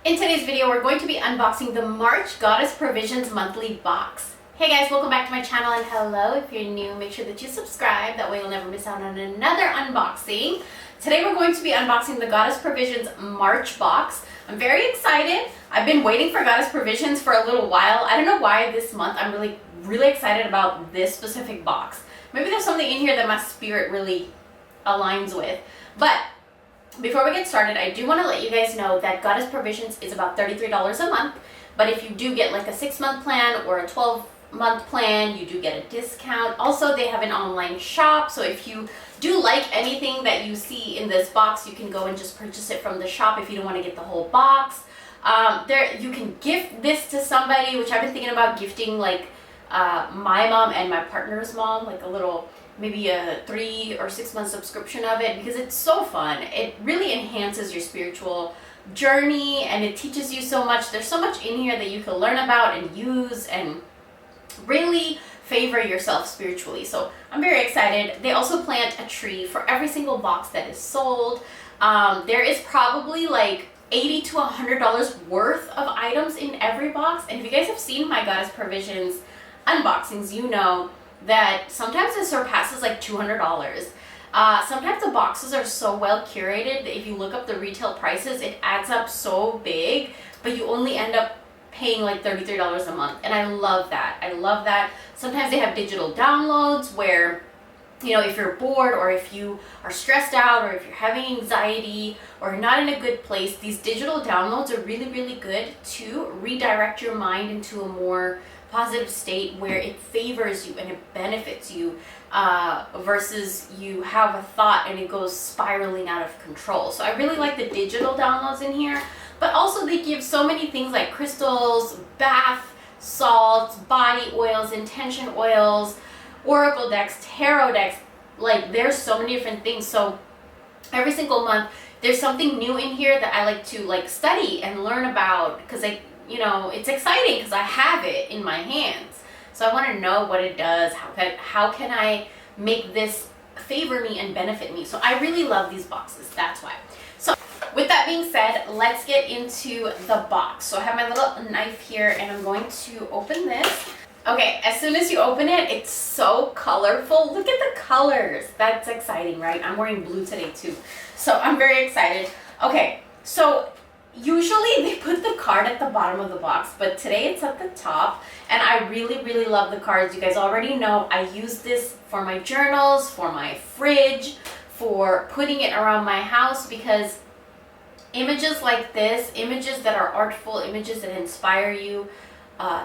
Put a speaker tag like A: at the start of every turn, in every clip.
A: In today's video, we're going to be unboxing the March Goddess Provisions monthly box. Hey guys, welcome back to my channel, and hello, if you're new, make sure that you subscribe, that way you'll never miss out on another unboxing. Today we're going to be unboxing the Goddess Provisions March box. I'm very excited. I've been waiting for Goddess Provisions for a little while. I don't know why this month I'm really excited about this specific box. Maybe there's something in here that my spirit really aligns with. But before we get started, I do want to let you guys know that Goddess Provisions is about $33 a month, but if you do get like a 6-month plan or a 12-month plan, you do get a discount. Also, they have an online shop, so if you do like anything that you see in this box, you can go and just purchase it from the shop if you don't want to get the whole box. You can gift this to somebody, which I've been thinking about gifting, like my mom and my partner's mom, like a little, maybe a 3 or 6 month subscription of it, because it's so fun. It really enhances your spiritual journey and it teaches you so much. There's so much in here that you can learn about and use and really favor yourself spiritually. So I'm very excited. They also plant a tree for every single box that is sold. There is probably like $80 to $100 worth of items in every box. And if you guys have seen my Goddess Provisions unboxings, you know that sometimes it surpasses like $200. Sometimes the boxes are so well curated that if you look up the retail prices, it adds up so big, but you only end up paying like $33 a month. And I love that. I love that. Sometimes they have digital downloads where, you know, if you're bored or if you are stressed out or if you're having anxiety or not in a good place, these digital downloads are really, really good to redirect your mind into a more positive state where it favors you and it benefits you versus you have a thought and it goes spiraling out of control. So I really like the digital downloads in here, but also they give so many things like crystals, bath salts, body oils, intention oils, oracle decks, tarot decks. Like there's so many different things. So every single month there's something new in here that I like to like study and learn about, because it's exciting because I have it in my hands. So I want to know what it does. How can I make this favor me and benefit me? So I really love these boxes. That's why. So with that being said, let's get into the box. So I have my little knife here and I'm going to open this. Okay, as soon as you open it, it's so colorful. Look at the colors. That's exciting, right? I'm wearing blue today too. So I'm very excited. Okay, so usually they put the card at the bottom of the box, but today it's at the top, and I really, really love the cards. You guys already know I use this for my journals, for my fridge, for putting it around my house, because images like this, images that are artful, images that inspire you,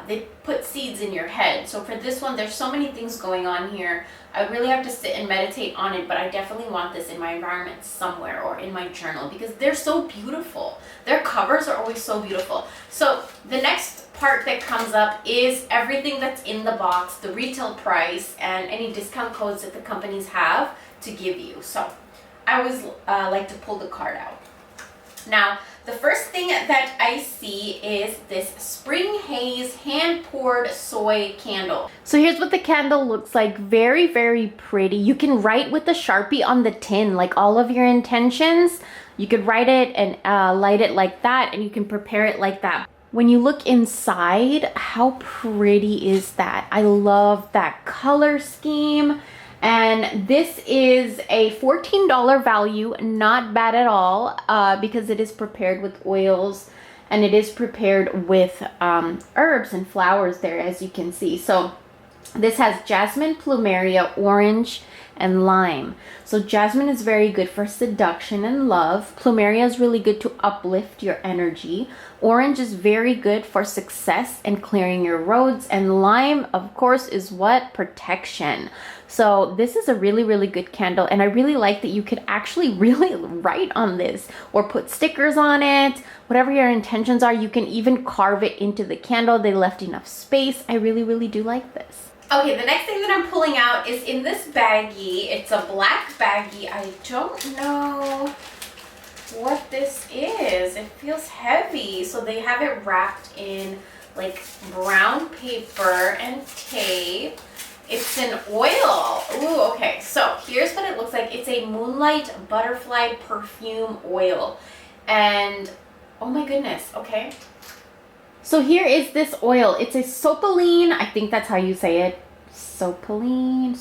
A: they put seeds in your head. So for this one, there's so many things going on here. I really have to sit and meditate on it, but I definitely want this in my environment somewhere or in my journal because they're so beautiful. Their covers are always so beautiful. So the next part that comes up is everything that's in the box, the retail price, and any discount codes that the companies have to give you. So I always like to pull the card out. Now, the first thing that I see is this Spring Haze hand-poured soy candle. So here's what the candle looks like. Very, very pretty. You can write with the Sharpie on the tin, like all of your intentions. You could write it and light it like that, and you can prepare it like that. When you look inside, how pretty is that? I love that color scheme. And this is a $14 value, not bad at all, because it is prepared with oils and it is prepared with herbs and flowers there, as you can see. So this has jasmine, plumeria, orange, and lime. So jasmine is very good for seduction and love. Plumeria is really good to uplift your energy. Orange is very good for success and clearing your roads. And lime, of course, is what? Protection. So this is a really, really good candle. And I really like that you could actually really write on this or put stickers on it. Whatever your intentions are, you can even carve it into the candle. They left enough space. I really, really do like this. Okay, the next thing that I'm pulling out is in this baggie. It's a black baggie. I don't know what this is. It feels heavy. So they have it wrapped in like brown paper and tape. It's an oil. Ooh, okay. So here's what it looks like. It's a Moonlight Butterfly Perfume Oil. And Oh my goodness. Okay. So here is this oil. It's a Sopaline. I think that's how you say it. Sopaline.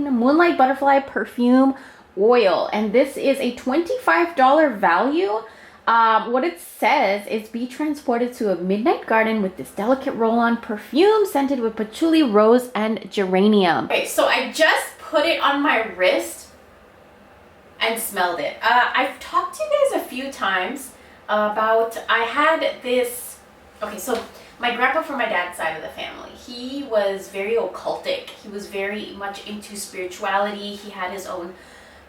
A: Moonlight Butterfly Perfume Oil. And this is a $25 value. What it says is be transported to a midnight garden with this delicate roll-on perfume scented with patchouli, rose, and geranium. Okay, so I just put it on my wrist and smelled it. I've talked to you guys a few times about, I had this, okay, so my grandpa from my dad's side of the family, he was very occultic. He was very much into spirituality. He had his own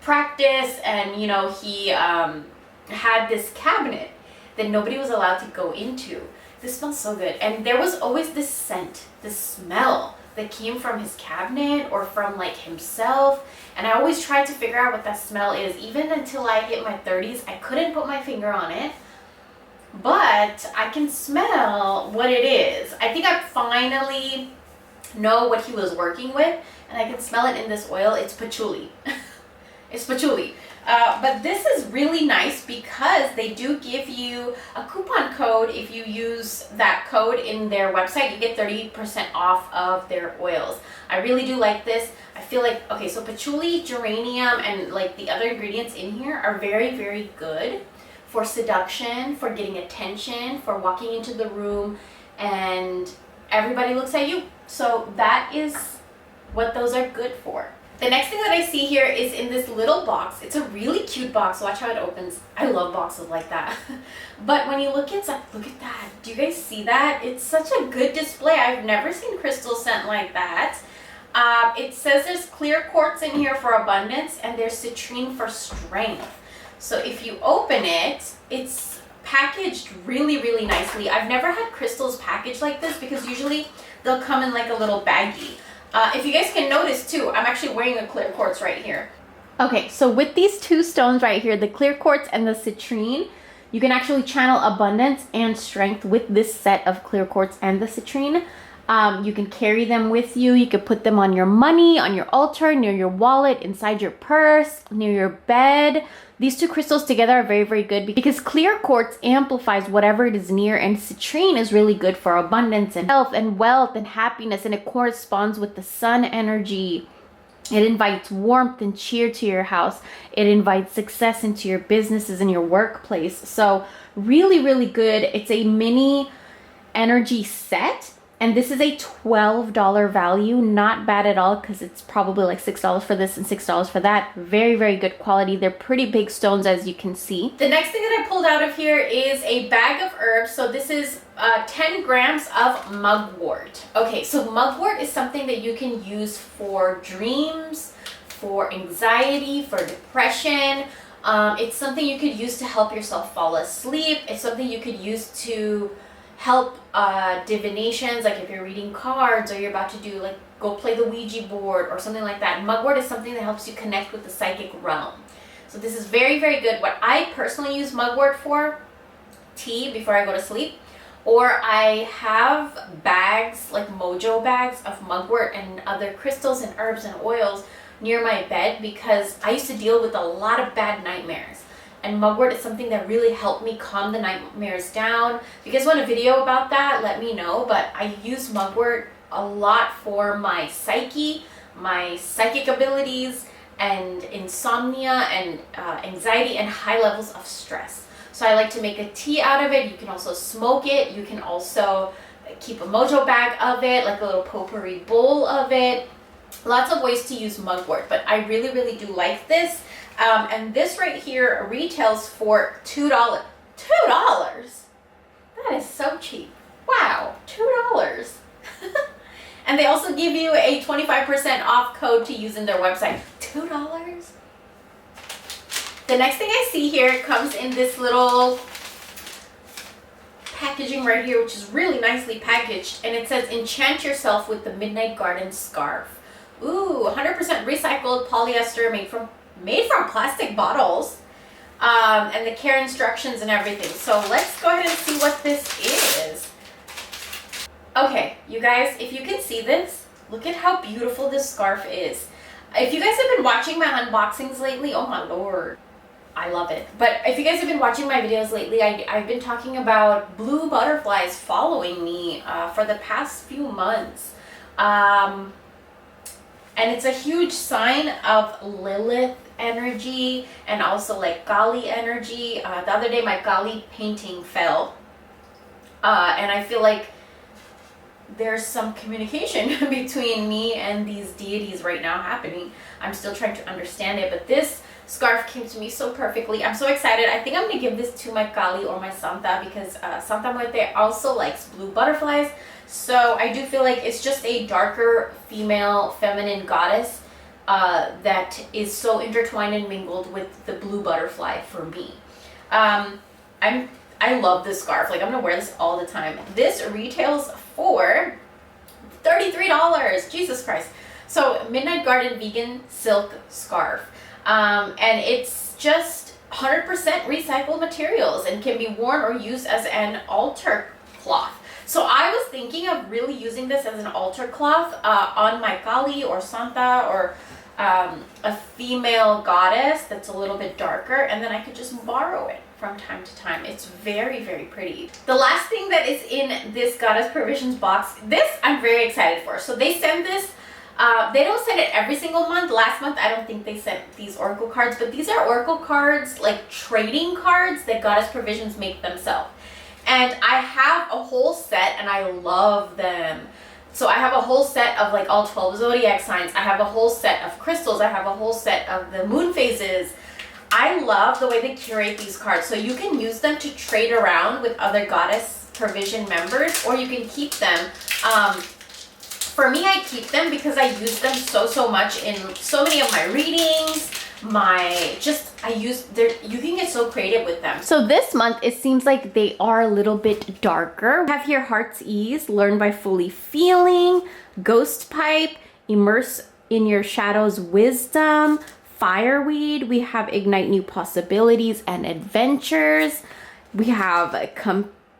A: practice, and you know, he had this cabinet that nobody was allowed to go into. This smells so good. And there was always this scent, this smell that came from his cabinet or from like himself. And I always tried to figure out what that smell is. Even until I hit my 30s, I couldn't put my finger on it. But I can smell what it is. I think I finally know what he was working with. And I can smell it in this oil. It's patchouli. It's patchouli. But this is really nice because they do give you a coupon code. If you use that code in their website, you get 30% off of their oils. I really do like this. I feel like, okay, so patchouli, geranium, and like the other ingredients in here are very, very good for seduction, for getting attention, for walking into the room and everybody looks at you. So that is what those are good for. The next thing that I see here is in this little box. It's a really cute box. Watch how it opens. I love boxes like that. But when you look inside, look at that. Do you guys see that? It's such a good display. I've never seen crystal scent like that. It says there's clear quartz in here for abundance and there's citrine for strength. So if you open it, it's packaged really, really nicely. I've never had crystals packaged like this because usually they'll come in like a little baggie. If you guys can notice too, I'm actually wearing a clear quartz right here. Okay, so with these two stones right here, the clear quartz and the citrine, you can actually channel abundance and strength with this set of clear quartz and the citrine. You can carry them with you. You could put them on your money, on your altar, near your wallet, inside your purse, near your bed. These two crystals together are very, very good because clear quartz amplifies whatever it is near, and citrine is really good for abundance and health and wealth and happiness, and it corresponds with the sun energy. It invites warmth and cheer to your house. It invites success into your businesses and your workplace. So really, really good. It's a mini energy set. And this is a $12 value. Not bad at all because it's probably like $6 for this and $6 for that. Very, very good quality. They're pretty big stones, as you can see. The next thing that I pulled out of here is a bag of herbs. So this is 10 grams of mugwort. Okay, so mugwort is something that you can use for dreams, for anxiety, for depression. It's something you could use to help yourself fall asleep. It's something you could use to help divinations, like if you're reading cards or you're about to do like go play the Ouija board or something like that. Mugwort is something that helps you connect with the psychic realm. So this is very, very good. What I personally use mugwort for, tea before I go to sleep, or I have bags, like mojo bags of mugwort and other crystals and herbs and oils near my bed because I used to deal with a lot of bad nightmares. And mugwort is something that really helped me calm the nightmares down. If you guys want a video about that, let me know. But I use mugwort a lot for my psyche, my psychic abilities, and insomnia, and anxiety, and high levels of stress. So I like to make a tea out of it. You can also smoke it. You can also keep a mojo bag of it, like a little potpourri bowl of it. Lots of ways to use mugwort, but I really, really do like this. And this right here retails for $2. $2? That is so cheap. Wow, $2. And they also give you a 25% off code to use in their website. $2? The next thing I see here comes in this little packaging right here, which is really nicely packaged. And it says, enchant yourself with the Midnight Garden Scarf. Ooh, 100% recycled polyester made from plastic bottles, and the care instructions and everything. So let's go ahead and see what this is. Okay, you guys, if you can see this, look at how beautiful this scarf is. If you guys have been watching my unboxings lately, oh my lord, I love it. But if you guys have been watching my videos lately, I've been talking about blue butterflies following me for the past few months. And it's a huge sign of Lilith energy and also like Kali energy. The other day my Kali painting fell. And I feel like there's some communication between me and these deities right now happening. I'm still trying to understand it, but this scarf came to me so perfectly. I'm so excited. I think I'm going to give this to my Kali or my Santa because Santa Muerte also likes blue butterflies. So I do feel like it's just a darker female feminine goddess that is so intertwined and mingled with the blue butterfly for me. I love this scarf. Like, I'm gonna wear this all the time. This retails for $33. Jesus Christ. So Midnight Garden vegan silk scarf. And it's just 100% recycled materials and can be worn or used as an altar cloth. So I was thinking of really using this as an altar cloth on my Kali or Santa or a female goddess that's a little bit darker, and then I could just borrow it from time to time. It's very, very pretty. The last thing that is in this Goddess Provisions box, this I'm very excited for. So they send this, they don't send it every single month. Last month, I don't think they sent these Oracle cards, but these are Oracle cards, like trading cards that Goddess Provisions make themselves. And I have a whole set and I love them. So I have a whole set of like all 12 zodiac signs. I have a whole set of crystals. I have a whole set of the moon phases. I love the way they curate these cards. So you can use them to trade around with other Goddess Provision members, or you can keep them. For me, I keep them because I use them so much in so many of my readings. You can get so creative with them. So this month, it seems like they are a little bit darker. We have here Heart's Ease, Learn by Fully Feeling, Ghost Pipe, Immerse in Your Shadow's Wisdom, Fireweed. We have Ignite New Possibilities and Adventures. We have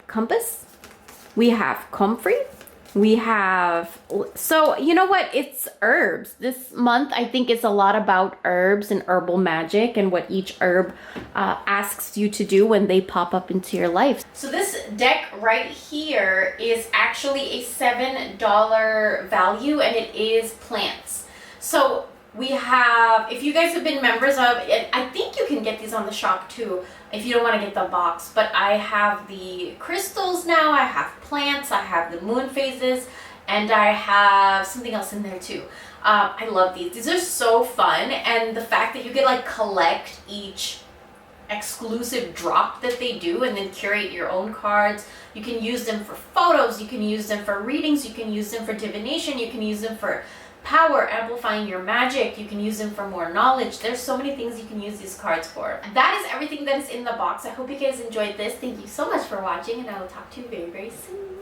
A: Compass. We have Comfrey. We have, so you know what, it's herbs. This month I think is a lot about herbs and herbal magic and what each herb asks you to do when they pop up into your life. So this deck right here is actually a $7 value, and it is plants. So we have, if you guys have been members of, and I think you can get these on the shop too if you don't want to get the box, but I have the crystals now, I have plants, I have the moon phases, and I have something else in there too. I love these. These are so fun, and the fact that you can like collect each exclusive drop that they do and then curate your own cards. You can use them for photos, you can use them for readings, you can use them for divination, you can use them for power, amplifying your magic. You can use them for more knowledge. There's so many things you can use these cards for. That is everything that is in the box. I hope you guys enjoyed this. Thank you so much for watching, and I will talk to you very, very soon.